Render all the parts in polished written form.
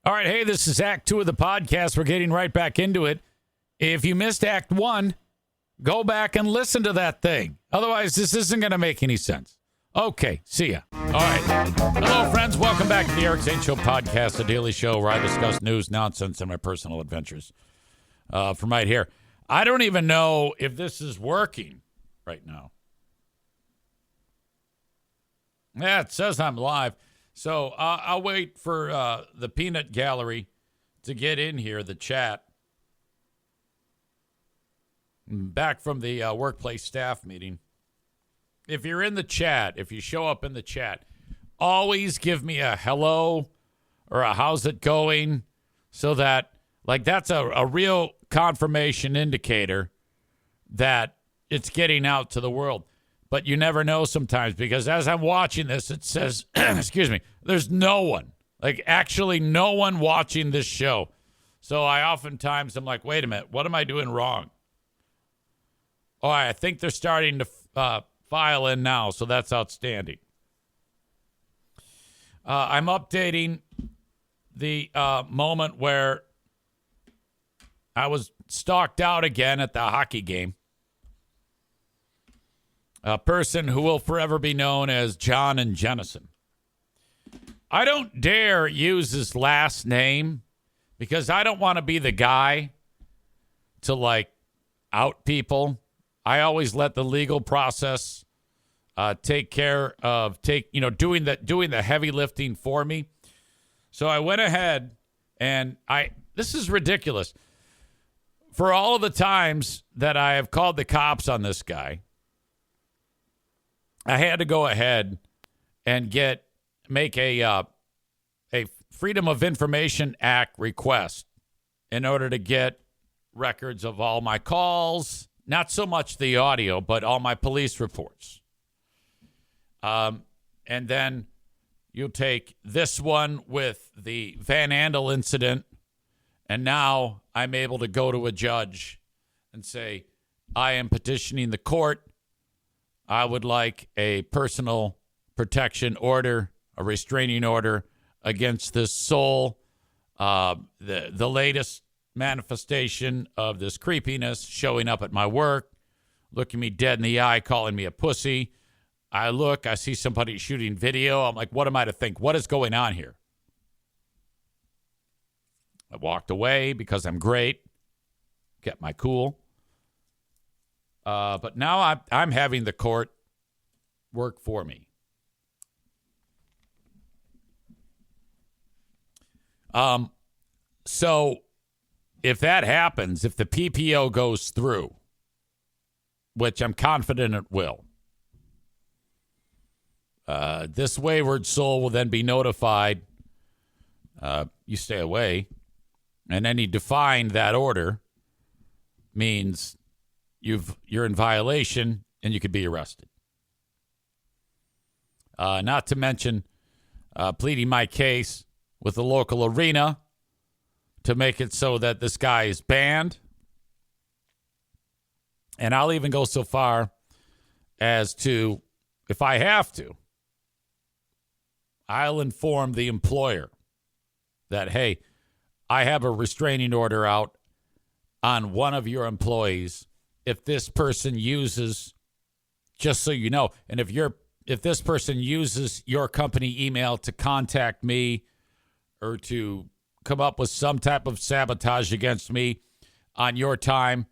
All right, hey, this is Act 2 of the podcast. We're getting right back into it. If you missed Act 1, go back and listen to that thing. Otherwise, this isn't going to make any sense. Okay, see ya. All right. Hello, friends. Welcome back to the Eric Zane Show podcast, the daily show where I discuss news, nonsense, and my personal adventures from right here. I don't even know if this is working right now. Yeah, it says I'm live. So I'll wait for the peanut gallery to get in here, the chat. Back from the workplace staff meeting. If you're in the chat, if you show up in the chat, always give me a hello or a how's it going, so that, like, that's a real confirmation indicator that it's getting out to the world. But you never know sometimes, because as I'm watching this, it says, excuse me, there's no one, like actually no one watching this show. So I oftentimes I'm like, wait a minute, what am I doing wrong? Oh, I think they're starting to file in now, so that's outstanding. I'm updating the moment where I was stalked out again at the hockey game. A person who will forever be known as John and Jennison. I don't dare use his last name because I don't want to be the guy to, like, out people. I always let the legal process take care of doing the heavy lifting for me. So I went ahead and this is ridiculous. For all of the times that I have called the cops on this guy, I had to go ahead and make a Freedom of Information Act request in order to get records of all my calls, not so much the audio, but all my police reports. And then you take this one with the Van Andel incident, and now I'm able to go to a judge and say, I am petitioning the court. I would like a personal protection order, a restraining order against this soul, the latest manifestation of this creepiness showing up at my work, looking me dead in the eye, calling me a pussy. I see somebody shooting video. I'm like, what am I to think? What is going on here? I walked away because I'm great, kept my cool. But now I'm having the court work for me. So if that happens, if the PPO goes through, which I'm confident it will, this wayward soul will then be notified, you stay away, and any defying that order means you're in violation and you could be arrested. Not to mention pleading my case with the local arena to make it so that this guy is banned. And I'll even go so far as to, if I have to, I'll inform the employer that, hey, I have a restraining order out on one of your employees if this person uses, just so you know, and if this person uses your company email to contact me or to come up with some type of sabotage against me on your time,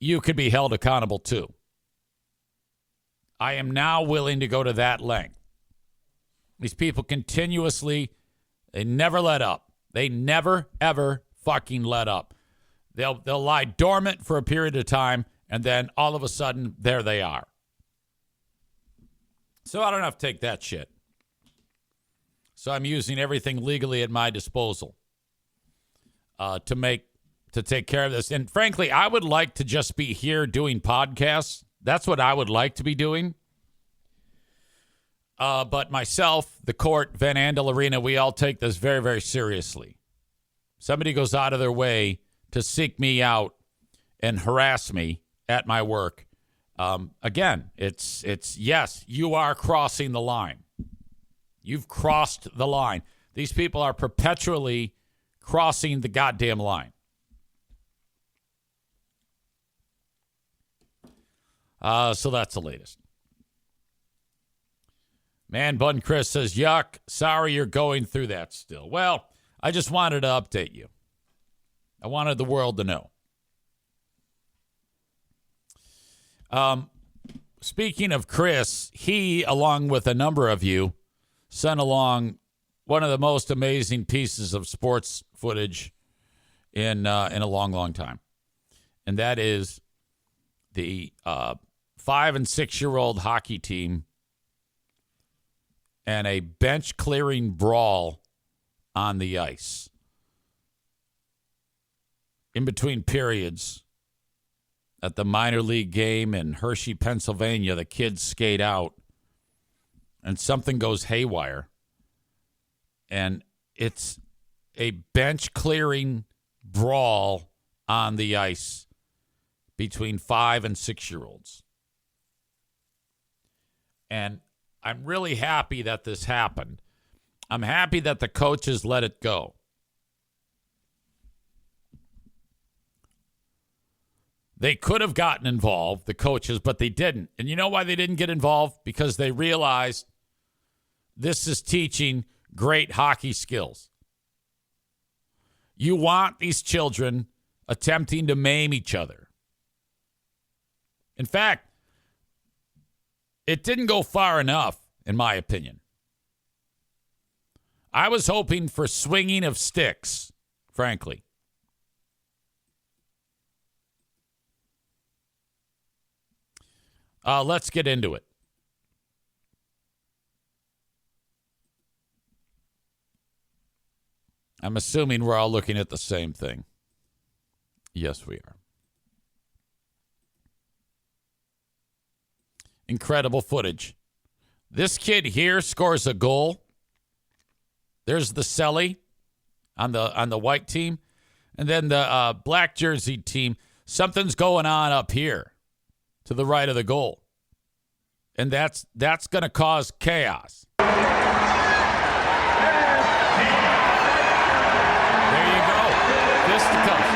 you could be held accountable too. I am now willing to go to that length. These people continuously, they never let up. They never, ever fucking let up. They'll lie dormant for a period of time, and then all of a sudden, there they are. So I don't have to take that shit. So I'm using everything legally at my disposal to take care of this. And frankly, I would like to just be here doing podcasts. That's what I would like to be doing. But myself, the court, Van Andel Arena, we all take this very, very seriously. Somebody goes out of their way to seek me out and harass me at my work. Again, it's yes, you are crossing the line. You've crossed the line. These people are perpetually crossing the goddamn line. So that's the latest. Man Bun Chris says, yuck, sorry you're going through that still. Well, I just wanted to update you. I wanted the world to know. Speaking of Chris, he, along with a number of you, sent along one of the most amazing pieces of sports footage in a long, long time. And that is the 5 and 6 year old hockey team and a bench clearing brawl on the ice. In between periods at the minor league game in Hershey, Pennsylvania, the kids skate out and something goes haywire. And it's a bench clearing brawl on the ice between 5 and 6 year olds. And I'm really happy that this happened. I'm happy that the coaches let it go. They could have gotten involved, the coaches, but they didn't. And you know why they didn't get involved? Because they realized this is teaching great hockey skills. You want these children attempting to maim each other. In fact, it didn't go far enough, in my opinion. I was hoping for swinging of sticks, frankly. Let's get into it. I'm assuming we're all looking at the same thing. Yes, we are. Incredible footage. This kid here scores a goal. There's the Selly on the white team. And then the black jersey team. Something's going on up here to the right of the goal. And that's going to cause chaos. There you go. Fisticuffs.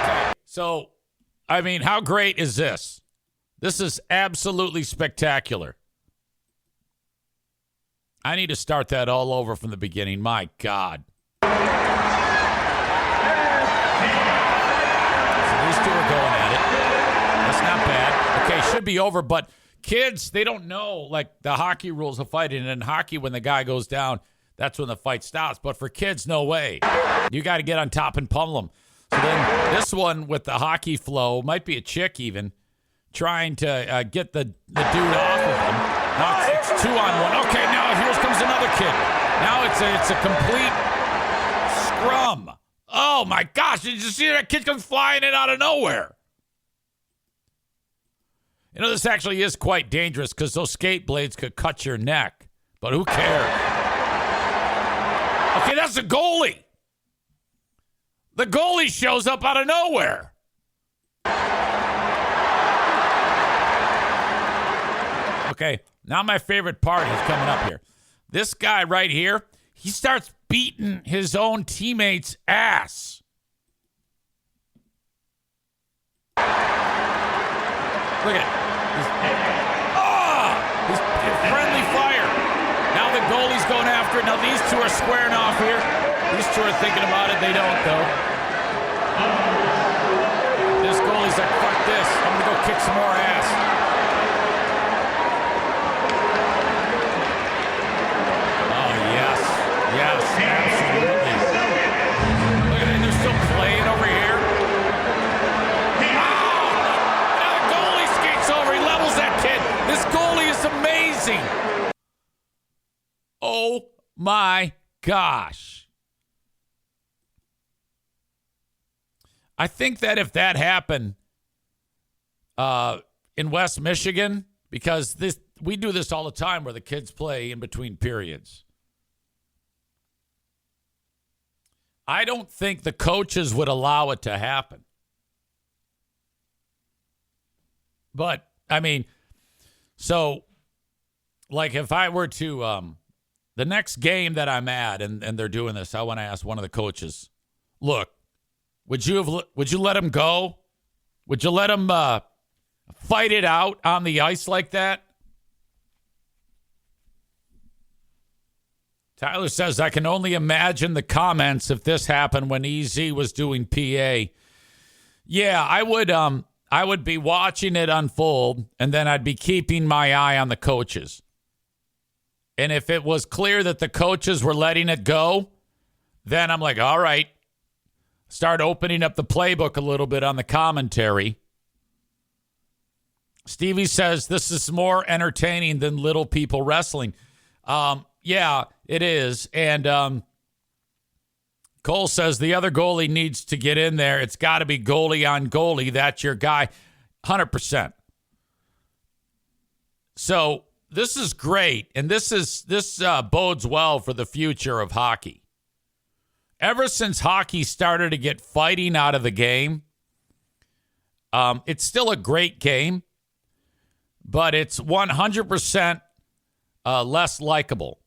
Okay. So, I mean, how great is this? This is absolutely spectacular. I need to start that all over from the beginning. My God. So these two are going at it. That's not bad. Okay, should be over, but kids, they don't know, like, the hockey rules of fighting. And in hockey, when the guy goes down, that's when the fight stops. But for kids, no way. You got to get on top and pummel them. So then this one with the hockey flow, might be a chick even, trying to get the dude off of him. Now it's 2-on-1. Okay, now here comes another kid. Now it's a complete scrum. Oh, my gosh. Did you see that kid come flying in out of nowhere? You know, this actually is quite dangerous because those skate blades could cut your neck. But who cares? Okay, that's the goalie. The goalie shows up out of nowhere. Okay, now my favorite part is coming up here. This guy right here, he starts beating his own teammate's ass. Look at it. He's friendly fire. Now the goalie's going after it. Now these two are squaring off here. These two are thinking about it. They don't, though. This goalie's like, fuck this. I'm going to go kick some more ass. Yes, absolutely. Look at it, they're still playing over here. Now the goalie skates over, he levels that kid. This goalie is amazing. Oh my gosh. I think that if that happened in West Michigan, because we do this all the time where the kids play in between periods. I don't think the coaches would allow it to happen. But I mean, so, like, if I were to, the next game that I'm at, and they're doing this, I want to ask one of the coaches, look, would you let him go? Would you let him fight it out on the ice like that? Tyler says, I can only imagine the comments if this happened when EZ was doing PA. Yeah, I would be watching it unfold, and then I'd be keeping my eye on the coaches. And if it was clear that the coaches were letting it go, then I'm like, all right, start opening up the playbook a little bit on the commentary. Stevie says, this is more entertaining than little people wrestling. Yeah, it is. And Cole says the other goalie needs to get in there. It's got to be goalie on goalie. That's your guy. 100%. So this is great. And this bodes well for the future of hockey. Ever since hockey started to get fighting out of the game, it's still a great game, but it's 100% less likable.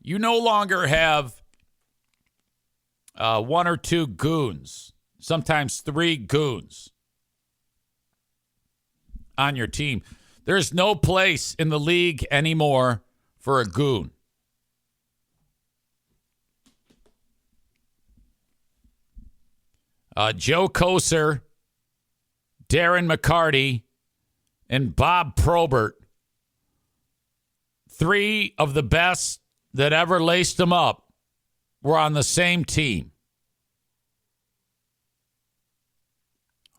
You no longer have one or two goons, sometimes three goons on your team. There's no place in the league anymore for a goon. Joe Kosar, Darren McCarty, and Bob Probert, three of the best that ever laced them up, were on the same team.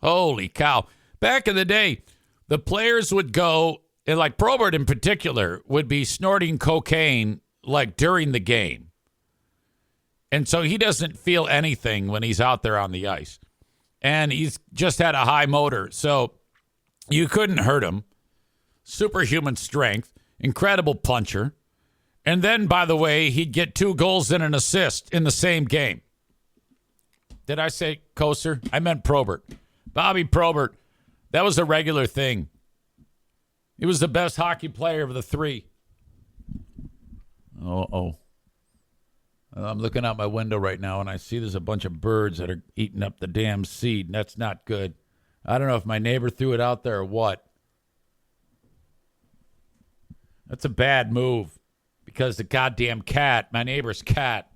Holy cow. Back in the day, the players would go, and like Probert in particular, would be snorting cocaine like during the game. And so he doesn't feel anything when he's out there on the ice. And he's just had a high motor, so you couldn't hurt him. Superhuman strength, incredible puncher. And then, by the way, he'd get 2 goals and an assist in the same game. Did I say Kosar? I meant Probert. Bobby Probert, that was a regular thing. He was the best hockey player of the three. Uh-oh. I'm looking out my window right now, and I see there's a bunch of birds that are eating up the damn seed, and that's not good. I don't know if my neighbor threw it out there or what. That's a bad move. Because the goddamn cat, my neighbor's cat.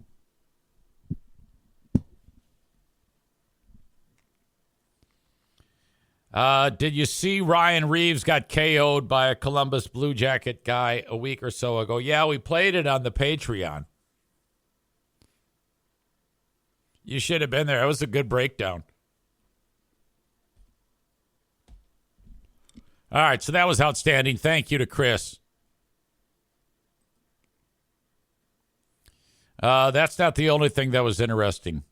Did you see Ryan Reeves got KO'd by a Columbus Blue Jacket guy a week or so ago? Yeah, we played it on the Patreon. You should have been there. That was a good breakdown. All right, so that was outstanding. Thank you to Chris. That's not the only thing that was interesting.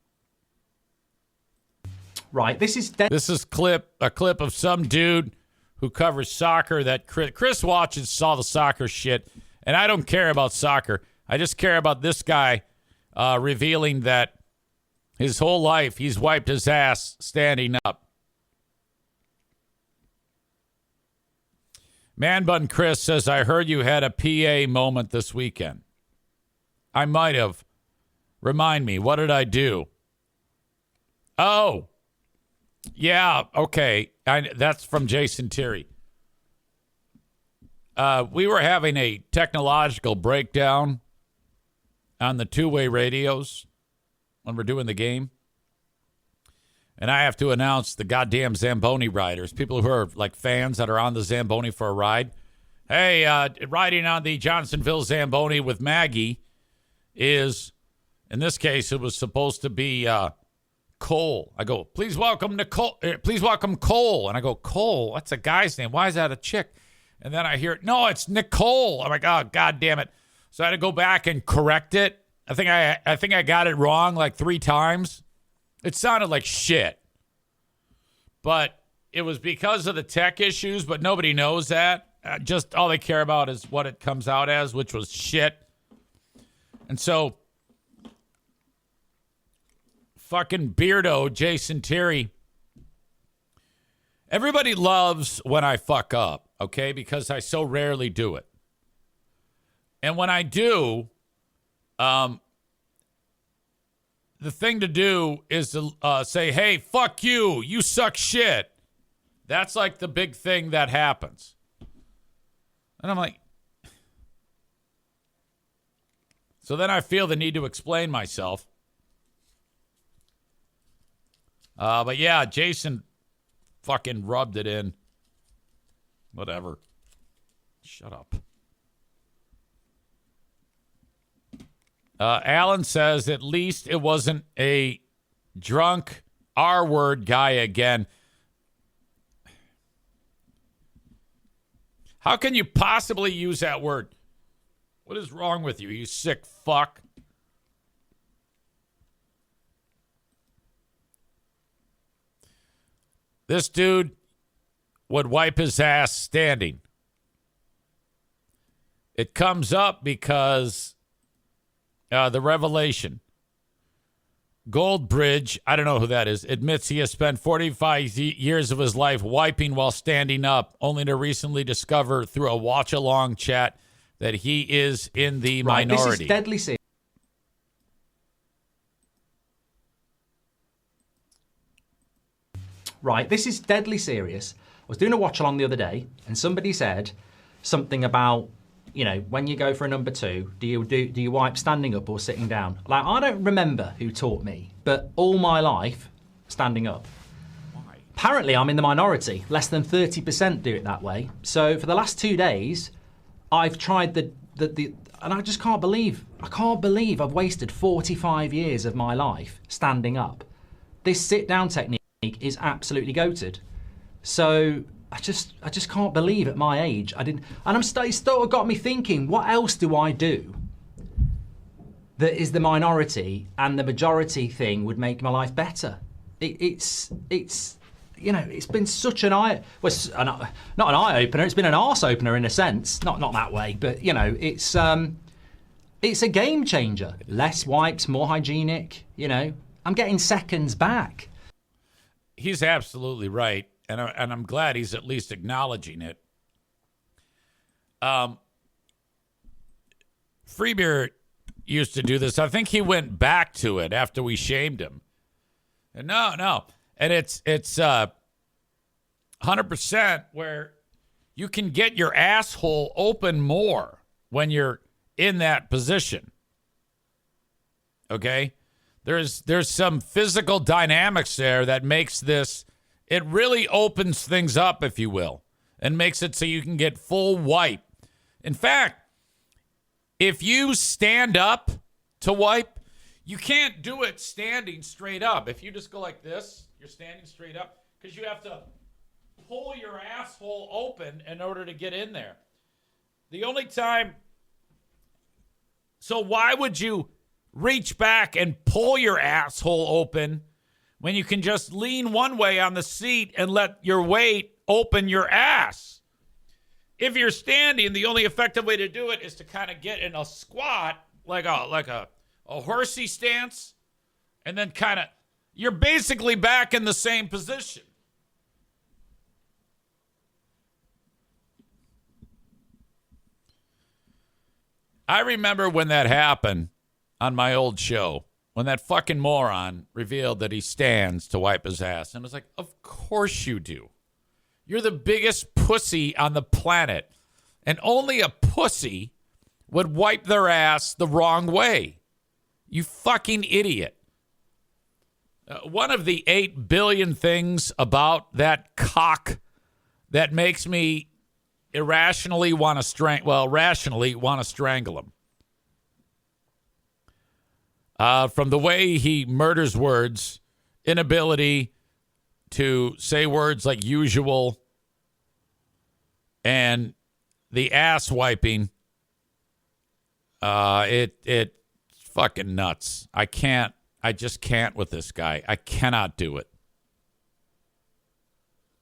Right, this is a clip of some dude who covers soccer that Chris watches all the soccer shit, and I don't care about soccer. I just care about this guy revealing that his whole life he's wiped his ass standing up. Man Bun Chris says, I heard you had a PA moment this weekend. I might have. Remind me, what did I do? Oh, yeah, okay. That's from Jason Terry. We were having a technological breakdown on the two-way radios when we're doing the game. And I have to announce the goddamn Zamboni riders, people who are like fans that are on the Zamboni for a ride. Hey, riding on the Johnsonville Zamboni with Maggie is, in this case, it was supposed to be Cole. I go, please welcome Nicole. Please welcome Cole. And I go, Cole? That's a guy's name. Why is that a chick? And then I hear, no, it's Nicole. I'm like, oh, God damn it. So I had to go back and correct it. I think I got it wrong like 3 times. It sounded like shit. But it was because of the tech issues, but nobody knows that. Just all they care about is what it comes out as, which was shit. And so, fucking beardo Jason Terry Everybody loves when I fuck up, okay, because I so rarely do it. And when I do, the thing to do is to say, hey, fuck you. You suck shit. That's like the big thing that happens. And I'm like, so then I feel the need to explain myself. But yeah, Jason fucking rubbed it in. Whatever. Shut up. Alan says, at least it wasn't a drunk R-word guy again. How can you possibly use that word? What is wrong with you, you sick fuck? This dude would wipe his ass standing. It comes up because the revelation. Goldbridge, I don't know who that is, admits he has spent 45 years of his life wiping while standing up, only to recently discover through a watch-along chat that he is in the minority. This is deadly serious. Right, this is deadly serious. I was doing a watch-along the other day, and somebody said something about, you know, when you go for a number two, do you wipe standing up or sitting down? Like, I don't remember who taught me, but all my life, standing up. Why? Apparently, I'm in the minority. Less than 30% do it that way. So for the last 2 days, I've tried the and I just can't believe I've wasted 45 years of my life standing up. This sit-down technique is absolutely goated. So I just can't believe at my age I didn't, and it still got me thinking, what else do I do that is the minority and the majority thing would make my life better? It's you know, it's been such an eye, well, not an eye opener. It's been an arse opener in a sense, not that way, but you know, it's a game changer. Less wipes, more hygienic. You know, I'm getting seconds back. He's absolutely right. And I'm glad he's at least acknowledging it. Freebeer used to do this. I think he went back to it after we shamed him. And no. And it's 100% where you can get your asshole open more when you're in that position. Okay? There's some physical dynamics there that makes this, it really opens things up, if you will, and makes it so you can get full wipe. In fact, if you stand up to wipe, you can't do it standing straight up. If you just go like this, you're standing straight up, because you have to pull your asshole open in order to get in there. The only time, so why would you reach back and pull your asshole open when you can just lean one way on the seat and let your weight open your ass? If you're standing, the only effective way to do it is to kind of get in a squat, like a horsey stance, and then kind of, you're basically back in the same position. I remember when that happened on my old show, when that fucking moron revealed that he stands to wipe his ass. And I was like, of course you do. You're the biggest pussy on the planet. And only a pussy would wipe their ass the wrong way. You fucking idiot. One of the 8 billion things about that cock that makes me rationally want to strangle him. From the way he murders words, inability to say words like usual, and the ass wiping, it's fucking nuts. I just can't with this guy. I cannot do it.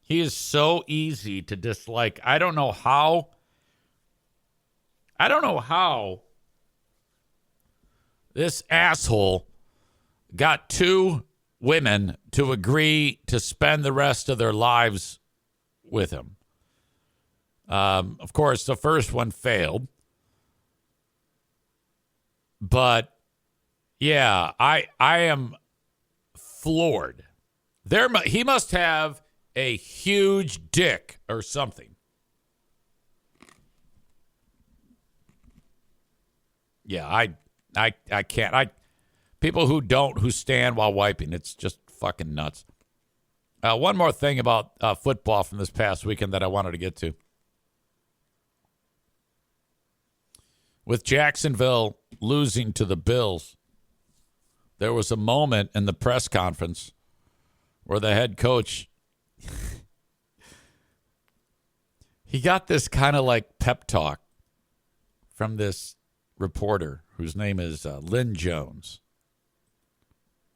He is so easy to dislike. I don't know how this asshole got 2 women to agree to spend the rest of their lives with him. Of course, the first one failed. But, yeah, I am floored. He must have a huge dick or something. Yeah, I can't. People who stand while wiping, it's just fucking nuts. One more thing about football from this past weekend that I wanted to get to. With Jacksonville losing to the Bills, there was a moment in the press conference where the head coach, he got this kind of like pep talk from this reporter whose name is Lynn Jones.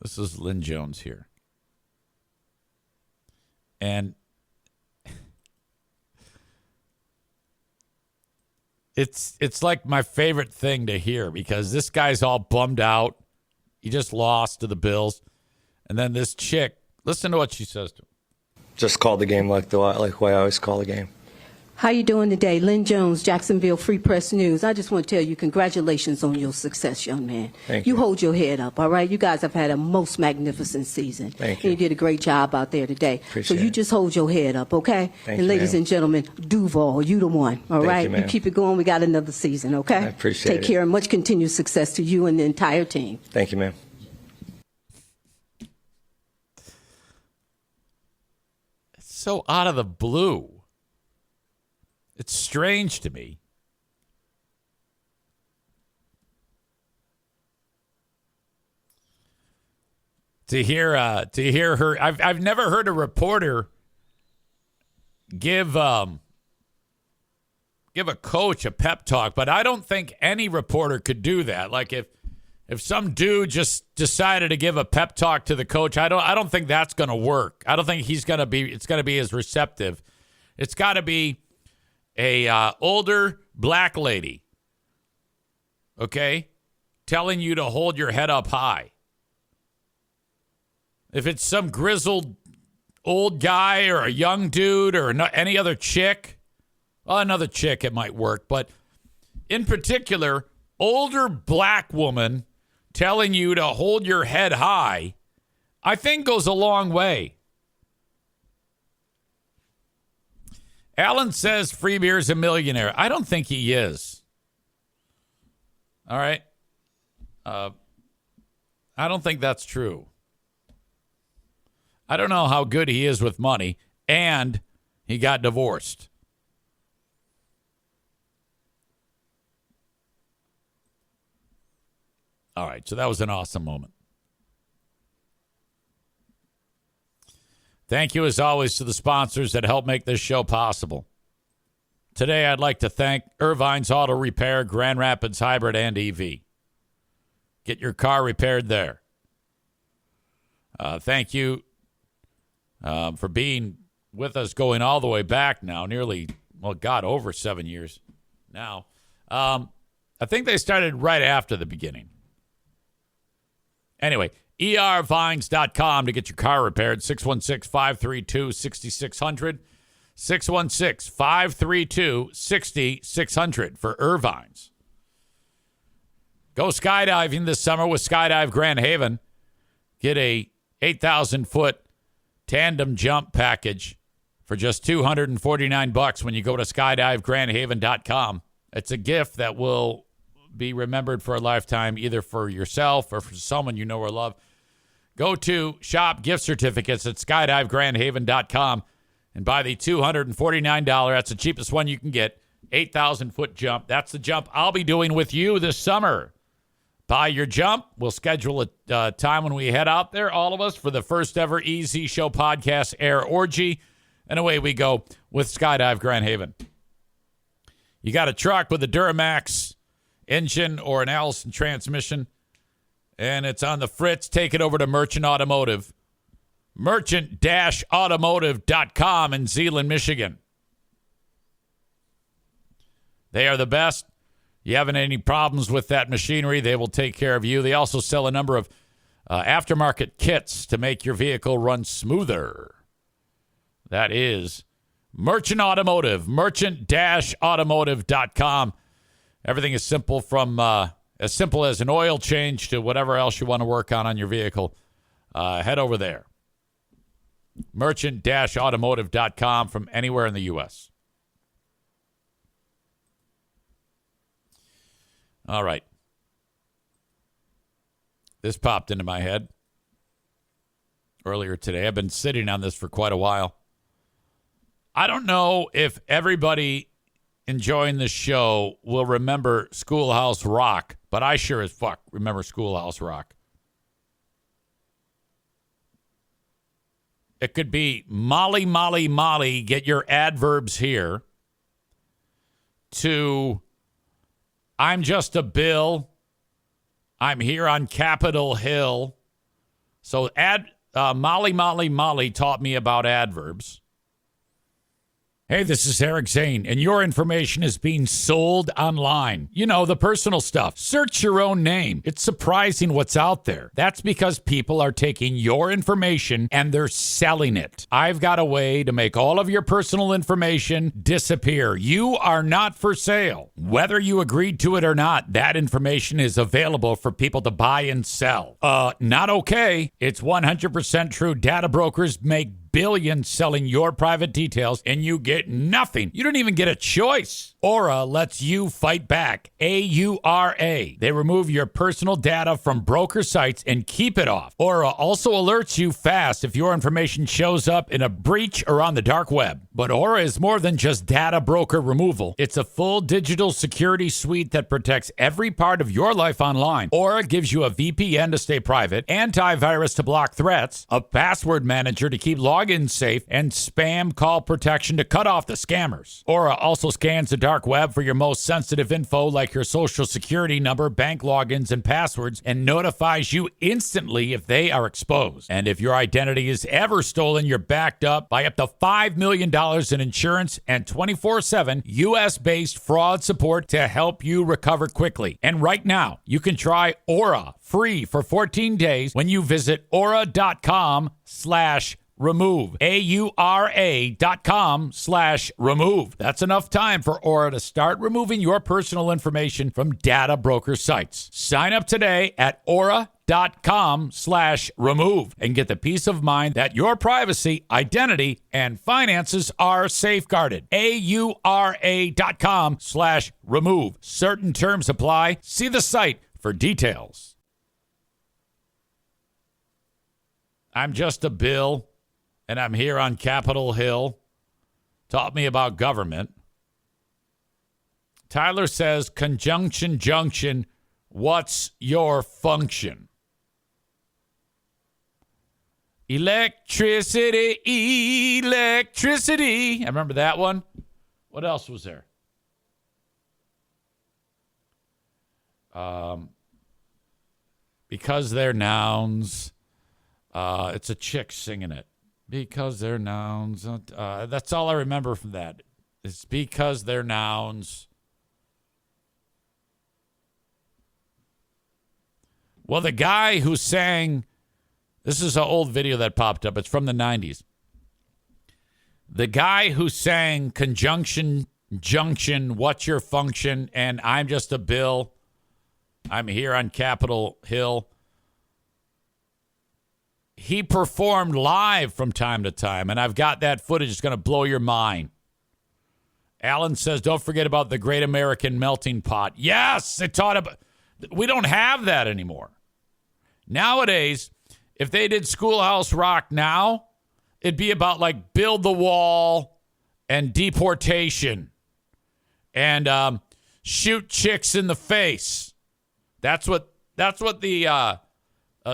This is Lynn Jones here. And it's like my favorite thing to hear because this guy's all bummed out. He just lost to the Bills. And then this chick, listen to what she says to him. Just called the game like the way I always call the game. How you doing today? Lynn Jones, Jacksonville Free Press News. I just want to tell you congratulations on your success, young man. Thank you. You hold your head up, all right? You guys have had a most magnificent season. Thank you. And you did a great job out there today. Appreciate so you it. just hold your head up, okay? Thank and you, ladies ma'am. and gentlemen, Duval, you the one, all Thank right? you, ma'am. keep it going. We got another season, okay? I appreciate Take it. care and much continued success to you and the entire team. Thank you, ma'am. It's so out of the blue. It's strange to me. To hear her, I've never heard a reporter give a coach a pep talk, but I don't think any reporter could do that. Like if some dude just decided to give a pep talk to the coach, I don't think that's going to work. I don't think it's going to be as receptive. It's got to be a older black lady, okay, telling you to hold your head up high. If it's some grizzled old guy or a young dude or any other chick, well, another chick, it might work. But in particular, older black woman telling you to hold your head high, I think goes a long way. Alan says Freebeer's a millionaire. I don't think he is. All right. I don't think that's true. I don't know how good he is with money, and he got divorced. All right, so that was an awesome moment. Thank you, as always, to the sponsors that help make this show possible. Today, I'd like to thank Irvine's Auto Repair, Grand Rapids Hybrid and EV. Get your car repaired there. Thank you for being with us going all the way back now, nearly, over 7 years now. I think they started right after the beginning. Anyway, ervines.com to get your car repaired. 616-532-6600. 616-532-6600 for Irvines. Go skydiving this summer with Skydive Grand Haven. Get a 8,000-foot tandem jump package for just $249 when you go to skydivegrandhaven.com. It's a gift that will be remembered for a lifetime, either for yourself or for someone you know or love. Go to shop gift certificates at skydivegrandhaven.com and buy the $249. That's the cheapest one you can get. 8,000-foot jump. That's the jump I'll be doing with you this summer. Buy your jump. We'll schedule a time when we head out there, all of us, for the first ever EZ Show podcast air orgy. And away we go with Skydive Grand Haven. You got a truck with a Duramax engine or an Allison transmission, and it's on the fritz, take it over to Merchant Automotive. Merchant-automotive.com in Zeeland, Michigan. They are the best. You having any problems with that machinery, they will take care of you. They also sell a number of aftermarket kits to make your vehicle run smoother. That is Merchant Automotive, merchant-automotive.com. Everything is simple from as simple as an oil change to whatever else you want to work on your vehicle. Head over there. Merchant-automotive.com from anywhere in the U.S. All right. This popped into my head earlier today. I've been sitting on this for quite a while. I don't know if everybody enjoying this show will remember Schoolhouse Rock, but I sure as fuck remember Schoolhouse Rock. It could be Molly, Molly, Molly, get your adverbs here, to I'm just a Bill, I'm here on Capitol Hill. So Molly, Molly, Molly taught me about adverbs. Hey, this is Eric Zane, and your information is being sold online. You know, the personal stuff. Search your own name. It's surprising what's out there. That's because people are taking your information and they're selling it. I've got a way to make all of your personal information disappear. You are not for sale. Whether you agreed to it or not, that information is available for people to buy and sell. Not okay. It's 100% true. Data brokers make billions selling your private details, and you get nothing. You don't even get a choice. Aura lets you fight back. AURA. They remove your personal data from broker sites and keep it off. Aura also alerts you fast if your information shows up in a breach or on the dark web. But Aura is more than just data broker removal. It's a full digital security suite that protects every part of your life online. Aura gives you a VPN to stay private, antivirus to block threats, a password manager to keep logins safe, and spam call protection to cut off the scammers. Aura also scans the dark web for your most sensitive info like your social security number, bank logins, and passwords, and notifies you instantly if they are exposed. And if your identity is ever stolen, you're backed up by up to $5 million in insurance and 24/7 U.S.-based fraud support to help you recover quickly. And right now, you can try Aura free for 14 days when you visit aura.com/remove. AURA.com/remove. That's enough time for Aura to start removing your personal information from data broker sites. Sign up today at aura.com/remove and get the peace of mind that your privacy, identity, and finances are safeguarded. AURA.com/remove. Certain terms apply. See the site for details. I'm just a Bill, and I'm here on Capitol Hill. Taught me about government. Tyler says, conjunction junction, what's your function? Electricity, electricity. I remember that one. What else was there? Because they're nouns. It's a chick singing it. Because they're nouns. That's all I remember from that. It's because they're nouns. Well, the guy who sang, this is an old video that popped up. It's from the 90s. The guy who sang conjunction, junction, what's your function, and I'm just a Bill. I'm here on Capitol Hill. He performed live from time to time, and I've got that footage. It's going to blow your mind. Alan says, don't forget about the Great American Melting Pot. Yes, it taught about. We don't have that anymore. Nowadays, if they did Schoolhouse Rock now, it'd be about like build the wall and deportation and shoot chicks in the face. That's what the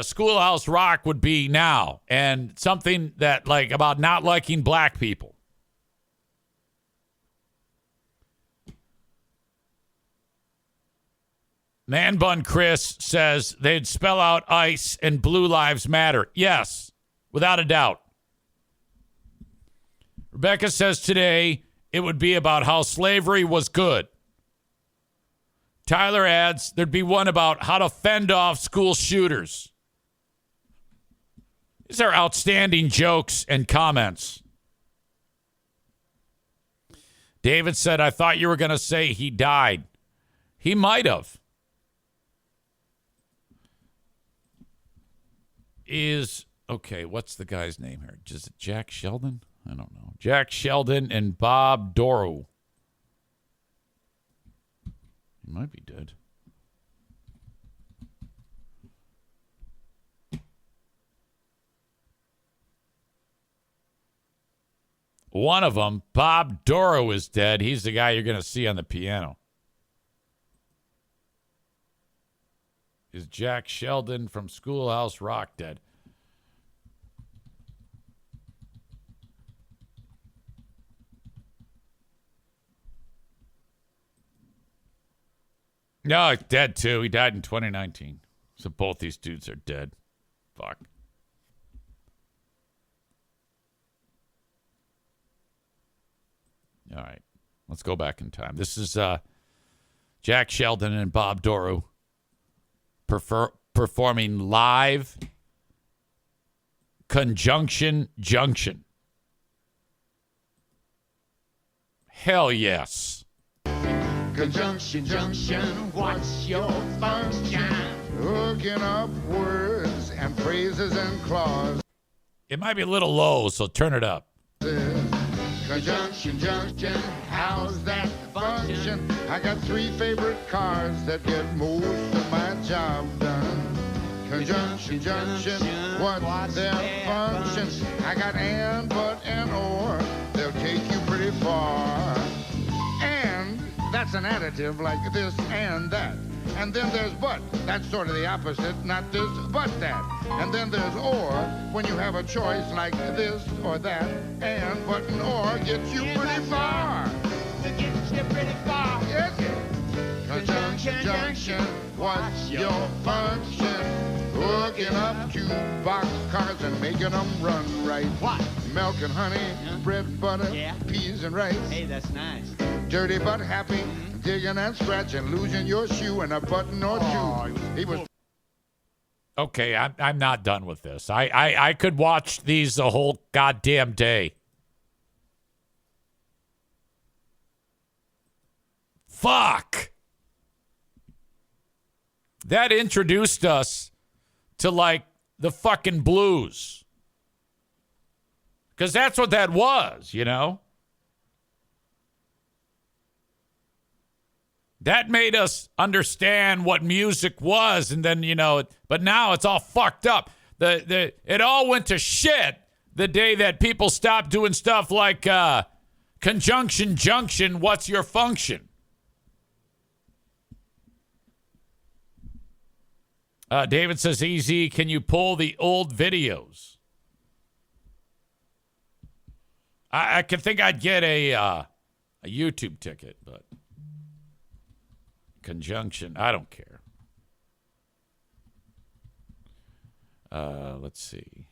Schoolhouse Rock would be now, and something that like about not liking black people. Man Bun Chris says they'd spell out ICE and Blue Lives Matter. Yes, without a doubt. Rebecca says today it would be about how slavery was good. Tyler adds there'd be one about how to fend off school shooters. These are outstanding jokes and comments. David said, I thought you were going to say he died. He might have. Okay, what's the guy's name here? Is it Jack Sheldon? I don't know. Jack Sheldon and Bob Dorough. He might be dead. One of them, Bob Dorough, is dead. He's the guy you're going to see on the piano. Is Jack Sheldon from Schoolhouse Rock dead? No, he's dead too. He died in 2019. So both these dudes are dead. Fuck. All right. Let's go back in time. This is Jack Sheldon and Bob Dorough performing live Conjunction Junction. Hell yes. Conjunction Junction, what's your function? Hooking up words and phrases and clauses. It might be a little low, so turn it up. Conjunction Junction, how's that function? I got 3 favorite cars that get most of my job done. Conjunction Junction, what's their function? I got and, but, and, or. They'll take you pretty far. And that's an additive like this and that. And then there's but. That's sort of the opposite, not this, but that. And then there's or, when you have a choice like this or that. And, but, and or gets you pretty far. It gets you pretty far. Yes. Conjunction Junction, what's your function? Hooking up 2 boxcars and making them run right. What? Milk and honey, bread, butter, Yeah. peas and rice. Hey, that's nice. Dirty but happy, digging and scratching, losing your shoe and a button or two. He was Okay, I'm not done with this. I could watch these the whole goddamn day. Fuck. That introduced us to like the fucking blues. Because that's what that was, you know? That made us understand what music was, and then, you know, but now it's all fucked up. It all went to shit the day that people stopped doing stuff like Conjunction Junction, what's your function? David says, EZ, can you pull the old videos? I could think I'd get a YouTube ticket, but Conjunction, I don't care. Let's see.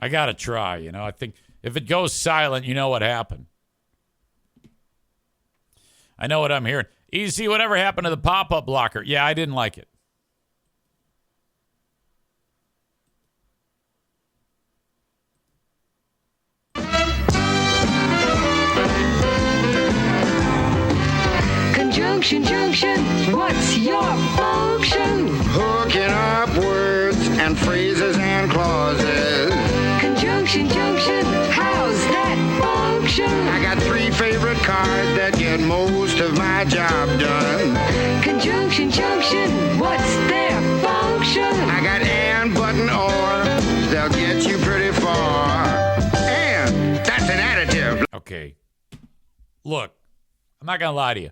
I got to try, you know. I think if it goes silent, you know what happened. I know what I'm hearing. EZ, whatever happened to the pop-up blocker? Yeah, I didn't like it. Conjunction Junction, what's your function? hooking up words and phrases and clauses. Conjunction Junction, how's that function? I got 3 favorite cars that get most of my job done. Conjunction Junction, what's their function? I got and, but, and, or. They'll get you pretty far. And that's an additive. Okay. Look, I'm not going to lie to you.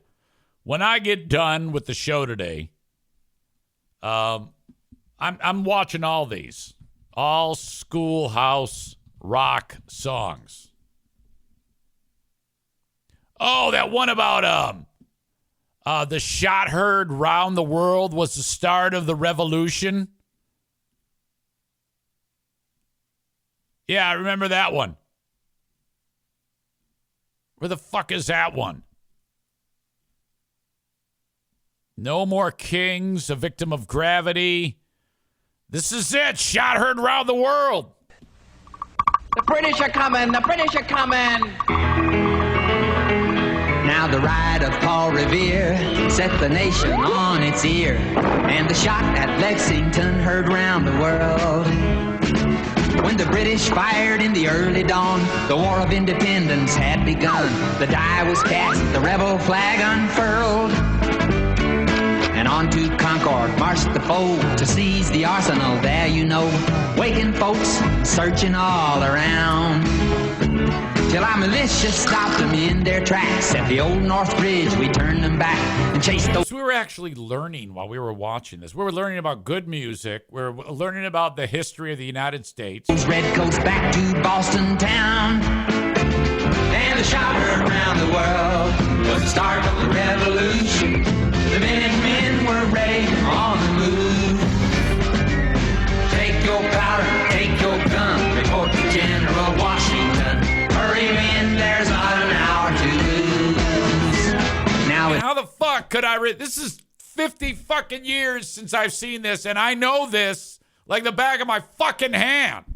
When I get done with the show today, I'm watching all these. All Schoolhouse Rock songs. Oh, that one about the shot heard round the world was the start of the revolution. Yeah, I remember that one. Where the fuck is that one? No more kings, a victim of gravity. This is it. Shot heard around the world. The British are coming. The British are coming. Now the ride of Paul Revere set the nation on its ear, and the shot at Lexington heard round the world. When the British fired in the early dawn, the War of Independence had begun. The die was cast, the rebel flag unfurled, and on to Concord marched the foe to seize the arsenal. There you know, waking folks, searching all around, till our militia stopped them in their tracks. At the old North Bridge, we turned them back and chased those. We were actually learning while we were watching this. We were learning about good music. We were learning about the history of the United States. Redcoats back to Boston town, and the shot heard around the world was the start of the revolution. The men were ready on the move. Take your powder, take your gun, report to General Washington. Hurry in, there's not an hour to lose. Now How the fuck could I read? This is 50 fucking years since I've seen this, and I know this like the back of my fucking hand.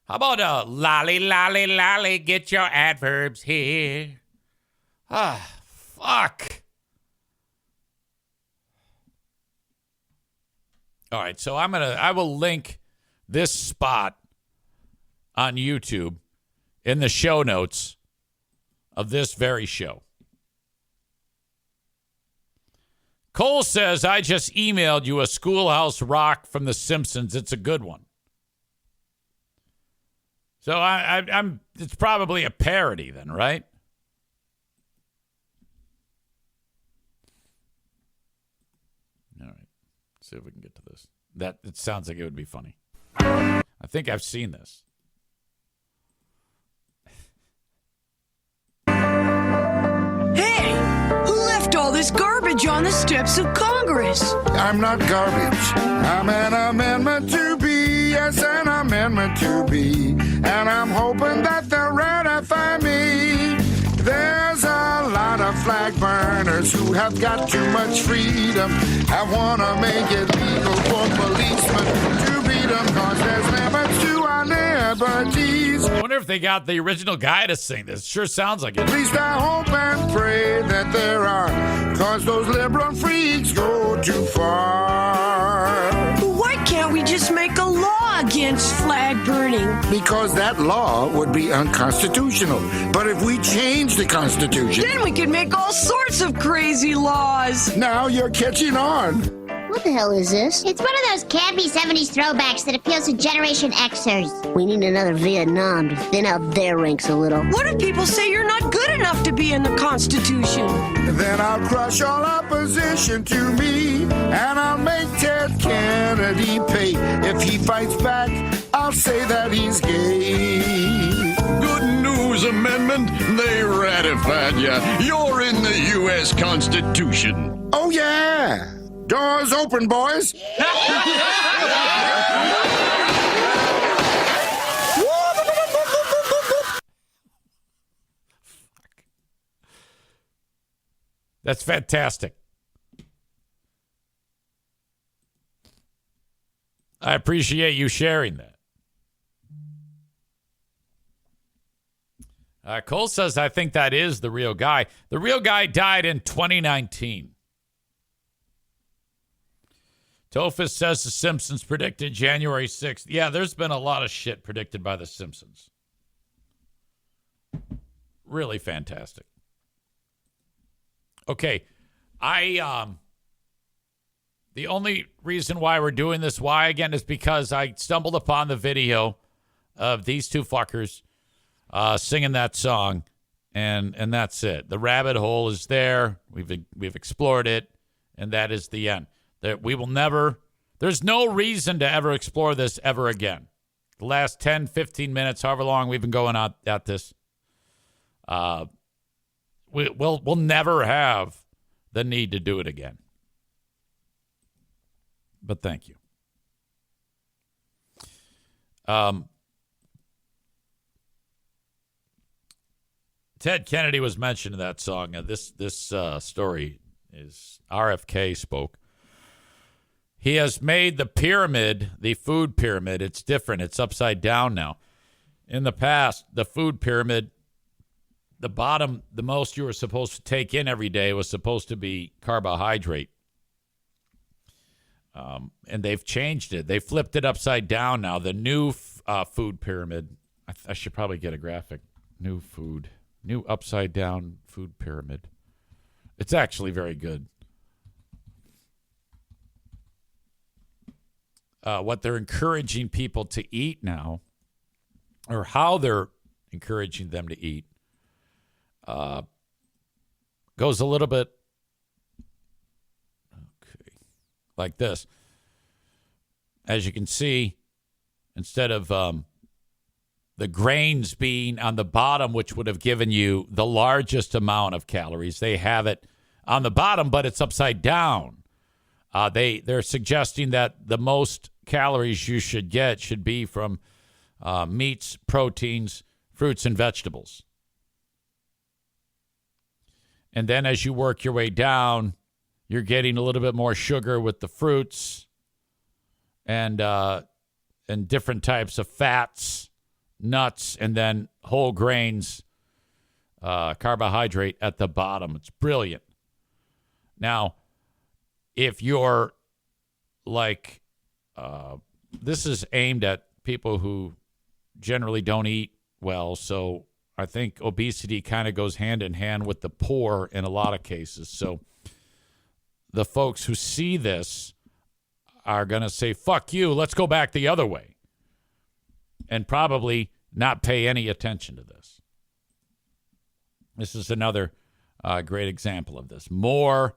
How about a lolly, lolly, lolly, get your adverbs here. Ah, fuck. All right, so I will link this spot on YouTube in the show notes of this very show. Cole says, I just emailed you a Schoolhouse Rock from The Simpsons. It's a good one. So I'm it's probably a parody then, right? All right. Let's see if we can get to this. It sounds like it would be funny. I think I've seen this. Hey, who left all this garbage on the steps of Congress? I'm not garbage. I'm an amendment to be. Yes, an amendment to be. And I'm hoping that they'll ratify me. There's a lot of flag burners who have got too much freedom. I want to make it legal for policemen to beat them, cause there's limits to our liberties. I wonder if they got the original guy to sing this. Sure sounds like it. At least I hope and pray that there are, cause those liberal freaks go too far. Why can't we just make a law against flag burning? Because that law would be unconstitutional. But if we change the Constitution, Then we could make all sorts of crazy laws. now you're catching on. What the hell is this? It's one of those campy 70s throwbacks that appeals to Generation Xers. We need another Vietnam to thin out their ranks a little. What if people say you're not good enough to be in the Constitution? Then I'll crush all opposition to me, and I'll make Ted Kennedy pay. If he fights back, I'll say that he's gay. Good news, Amendment. They ratified you. You're in the U.S. Constitution. Oh, yeah. Doors open, boys. That's fantastic. I appreciate you sharing that. Cole says, I think that is the real guy. The real guy died in 2019. Tophus says The Simpsons predicted January 6th. Yeah, there's been a lot of shit predicted by The Simpsons. Really fantastic. Okay, the only reason why we're doing this, why again, is because I stumbled upon the video of these two fuckers singing that song, and that's it. The rabbit hole is there. We've explored it, and that is the end. That we will never, there's no reason to ever explore this ever again. The last 10, 15 minutes, however long we've been going at this, we'll never have the need to do it again. But thank you. Ted Kennedy was mentioned in that song. This story is RFK spoke. He has made the pyramid, the food pyramid. It's different. It's upside down now. In the past, the food pyramid, the bottom, the most you were supposed to take in every day was supposed to be carbohydrate. And they've changed it. They flipped it upside down now. The new food pyramid. I should probably get a graphic. New upside down food pyramid. It's actually very good. What they're encouraging people to eat now, or how they're encouraging them to eat, goes a little bit like this. As you can see, instead of the grains being on the bottom, which would have given you the largest amount of calories, they have it on the bottom, but it's upside down. They're suggesting that the most calories you should get should be from meats, proteins, fruits, and vegetables. And then as you work your way down, you're getting a little bit more sugar with the fruits and different types of fats, nuts, and then whole grains, carbohydrate at the bottom. It's brilliant. Now, if you're like, this is aimed at people who generally don't eat well, so I think obesity kind of goes hand in hand with the poor in a lot of cases. So the folks who see this are going to say, fuck you, let's go back the other way, and probably not pay any attention to this. This is another great example of this. More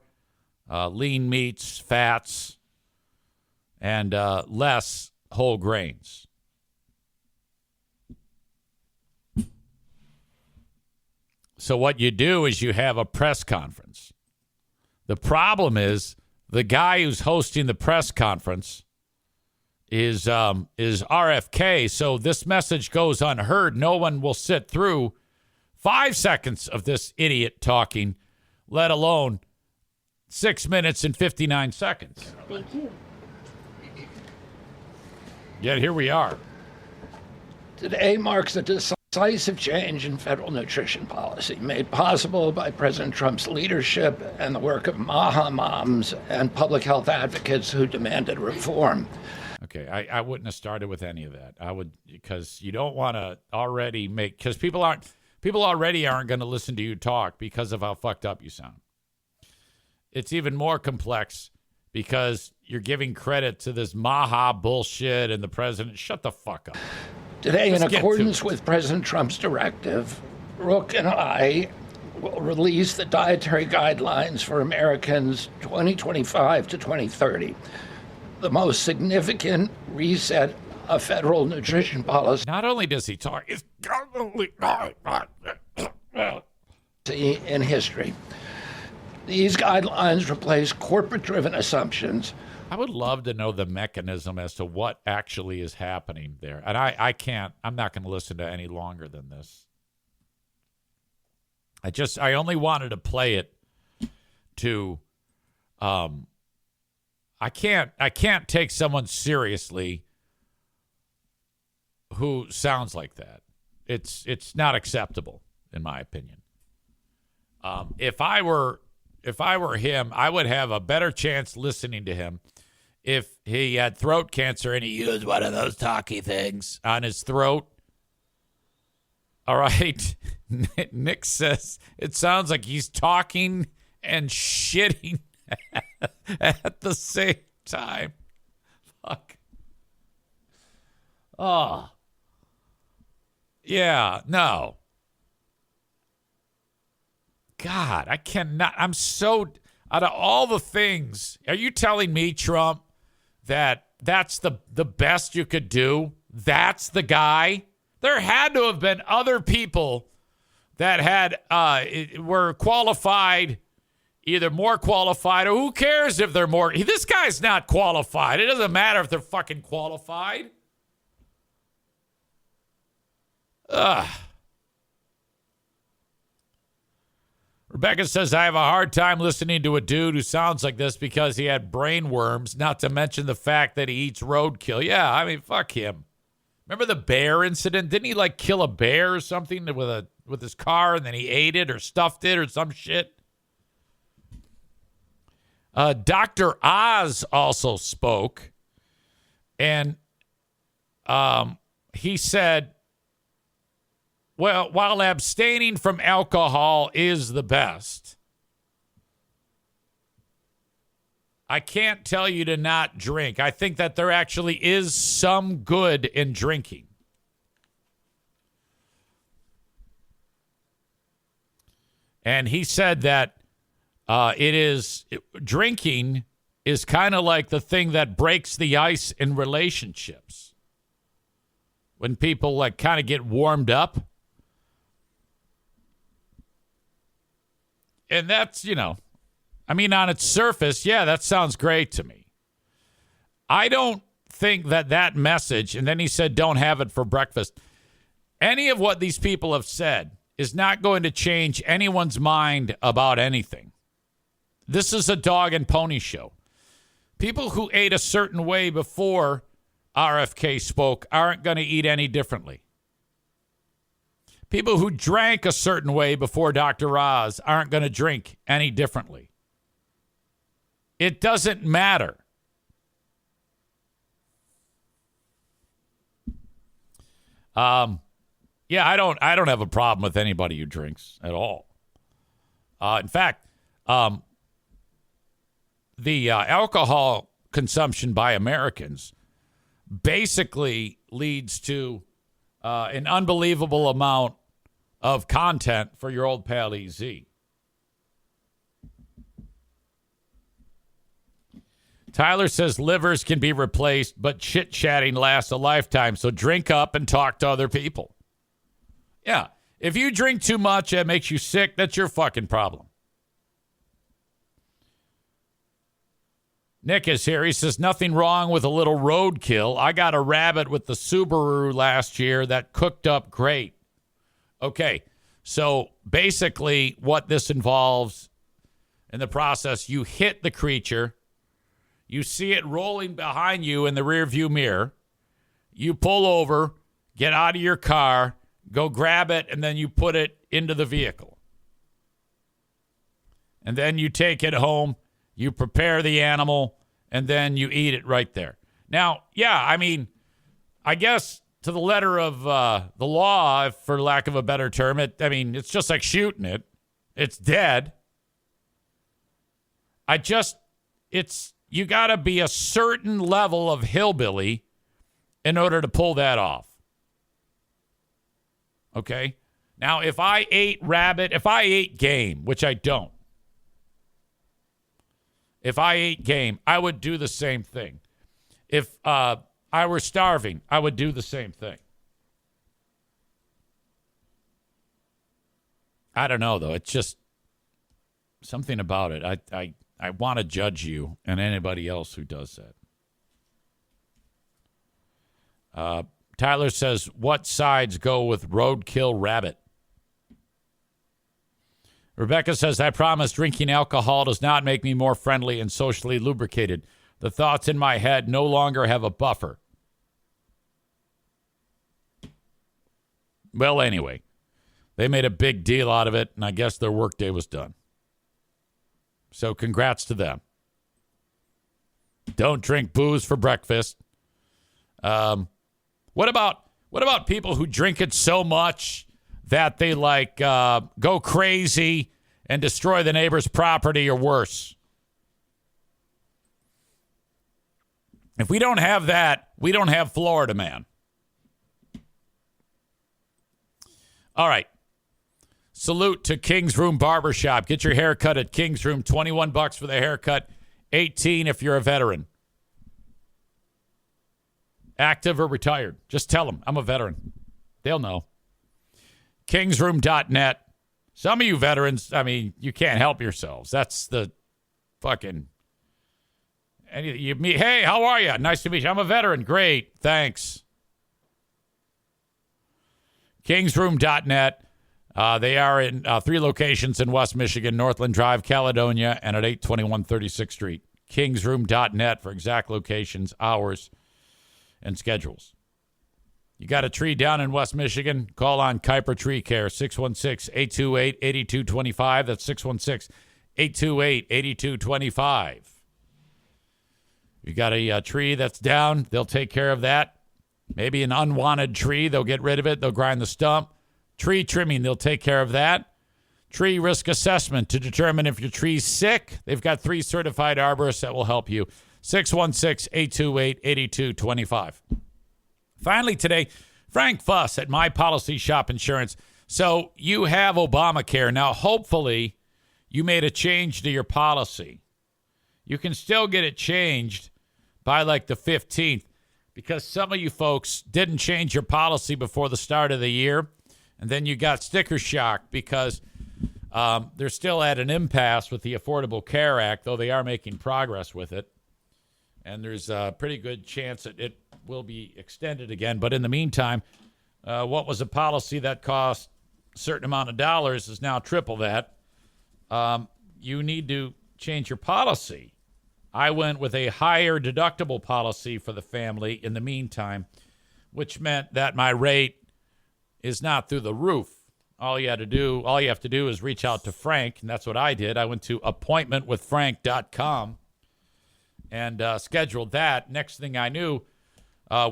lean meats, fats, and less whole grains. So what you do is you have a press conference. The problem is the guy who's hosting the press conference is RFK, so this message goes unheard. No one will sit through 5 seconds of this idiot talking, let alone 6 minutes and 59 seconds. Thank you. Yet here we are. Today marks a decisive change in federal nutrition policy made possible by President Trump's leadership and the work of MAHA moms and public health advocates who demanded reform. Okay, I wouldn't have started with any of that. I would, because you don't want to already make, because people already aren't going to listen to you talk because of how fucked up you sound. It's even more complex because you're giving credit to this MAHA bullshit and the president. Shut the fuck up. Today, in accordance with President Trump's directive, Rook and I will release the dietary guidelines for Americans 2025 to 2030, the most significant reset of federal nutrition policy. Not only does he talk, it's in history. These guidelines replace corporate-driven assumptions. I would love to know the mechanism as to what actually is happening there. And I'm not going to listen to any longer than this. I only wanted to play it to, I can't take someone seriously who sounds like that. It's not acceptable, in my opinion. If I were him, I would have a better chance listening to him if he had throat cancer and he used one of those talky things on his throat. All right. Nick says it sounds like he's talking and shitting at the same time. Fuck. Oh. Yeah, no. God, I cannot. I'm so, out of all the things, are you telling me, Trump, that that's the best you could do? That's the guy? There had to have been other people that had were qualified, either more qualified, or who cares if they're more. This guy's not qualified. It doesn't matter if they're fucking qualified. Ugh. Rebecca says, I have a hard time listening to a dude who sounds like this because he had brain worms, not to mention the fact that he eats roadkill. Yeah, I mean, fuck him. Remember the bear incident? Didn't he, like, kill a bear or something with his car, and then he ate it or stuffed it or some shit? Dr. Oz also spoke, and he said, well, while abstaining from alcohol is the best, I can't tell you to not drink. I think that there actually is some good in drinking. And he said that drinking is kind of like the thing that breaks the ice in relationships. When people like kind of get warmed up. And that's, I mean, on its surface, yeah, that sounds great to me. I don't think that message, and then he said, don't have it for breakfast. Any of what these people have said is not going to change anyone's mind about anything. This is a dog and pony show. People who ate a certain way before RFK spoke aren't going to eat any differently. People who drank a certain way before Dr. Oz aren't going to drink any differently. It doesn't matter. Yeah, I don't have a problem with anybody who drinks at all. In fact, the alcohol consumption by Americans basically leads to an unbelievable amount of content for your old pal EZ. Tyler says livers can be replaced, but chit-chatting lasts a lifetime, so drink up and talk to other people. Yeah, if you drink too much, it makes you sick, that's your fucking problem. Nick is here. He says, nothing wrong with a little roadkill. I got a rabbit with the Subaru last year that cooked up great. Okay, so basically what this involves in the process, you hit the creature, you see it rolling behind you in the rearview mirror, you pull over, get out of your car, go grab it, and then you put it into the vehicle. And then you take it home, you prepare the animal, and then you eat it right there. Now, yeah, I mean, I guess to the letter of the law, for lack of a better term, it's just like shooting it. It's dead. You got to be a certain level of hillbilly in order to pull that off. Okay? Now, if I ate game, which I don't, if I ate game, I would do the same thing. If I were starving, I would do the same thing. I don't know, though. It's just something about it. I want to judge you and anybody else who does that. Tyler says, what sides go with roadkill rabbit? Rebecca says, I promise drinking alcohol does not make me more friendly and socially lubricated. The thoughts in my head no longer have a buffer. Well, anyway, they made a big deal out of it, and I guess their workday was done. So congrats to them. Don't drink booze for breakfast. What about people who drink it so much that they go crazy and destroy the neighbor's property or worse? If we don't have that, we don't have Florida, man. All right. Salute to King's Room Barbershop. Get your hair cut at King's Room. $21 for the haircut. $18 if you're a veteran. Active or retired. Just tell them I'm a veteran. They'll know. Kingsroom.net. Some of you veterans, you can't help yourselves. That's the fucking... And you meet, hey, how are you? Nice to meet you. I'm a veteran. Great. Thanks. Kingsroom.net. They are in 3 locations in West Michigan, Northland Drive, Caledonia, and at 821 36th Street. Kingsroom.net for exact locations, hours, and schedules. You got a tree down in West Michigan? Call on Kuiper Tree Care, 616-828-8225. That's 616-828-8225. You got a tree that's down, they'll take care of that. Maybe an unwanted tree, they'll get rid of it, they'll grind the stump. Tree trimming, they'll take care of that. Tree risk assessment to determine if your tree's sick. They've got 3 certified arborists that will help you. 616-828-8225. Finally today, Frank Fuss at My Policy Shop Insurance. So you have Obamacare. Now, hopefully, you made a change to your policy. You can still get it changed by like the 15th because some of you folks didn't change your policy before the start of the year. And then you got sticker shock because they're still at an impasse with the Affordable Care Act, though they are making progress with it. And there's a pretty good chance that it will be extended again. But in the meantime, what was a policy that cost a certain amount of dollars is now triple that. You need to change your policy. I went with a higher deductible policy for the family in the meantime, which meant that my rate is not through the roof. All you have to do is reach out to Frank, and that's what I did. I went to appointmentwithfrank.com and scheduled that. Next thing I knew,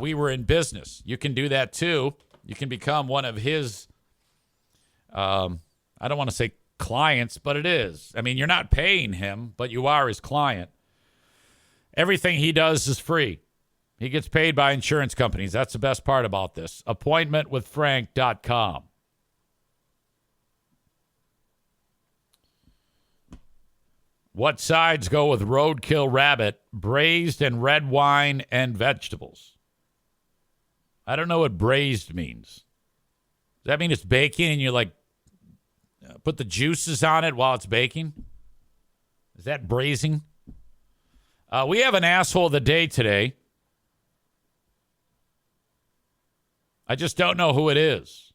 we were in business. You can do that too. You can become one of his, I don't want to say clients, but it is. I mean, you're not paying him, but you are his client. Everything he does is free. He gets paid by insurance companies. That's the best part about this. Appointmentwithfrank.com. What sides go with roadkill rabbit, braised and red wine and vegetables? I don't know what braised means. Does that mean it's baking and you like put the juices on it while it's baking? Is that braising? We have an asshole of the day today. I just don't know who it is.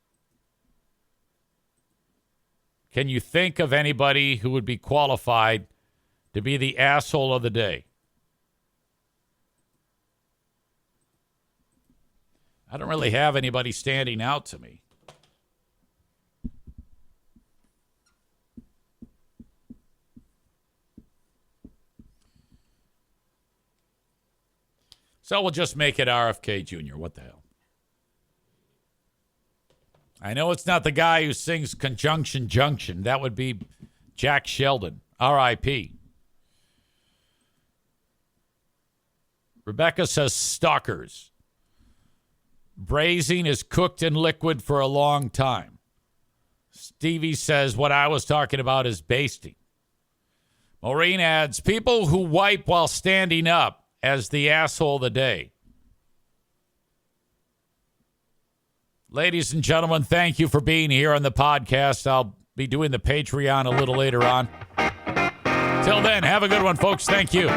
Can you think of anybody who would be qualified to be the asshole of the day? I don't really have anybody standing out to me. So we'll just make it RFK Jr. What the hell? I know it's not the guy who sings Conjunction Junction. That would be Jack Sheldon, R.I.P. Rebecca says stalkers. Braising is cooked in liquid for a long time. Stevie says what I was talking about is basting. Maureen adds, people who wipe while standing up as the asshole of the day. Ladies and gentlemen, thank you for being here on the podcast. I'll be doing the Patreon a little later on. Till then, have a good one, folks. Thank you.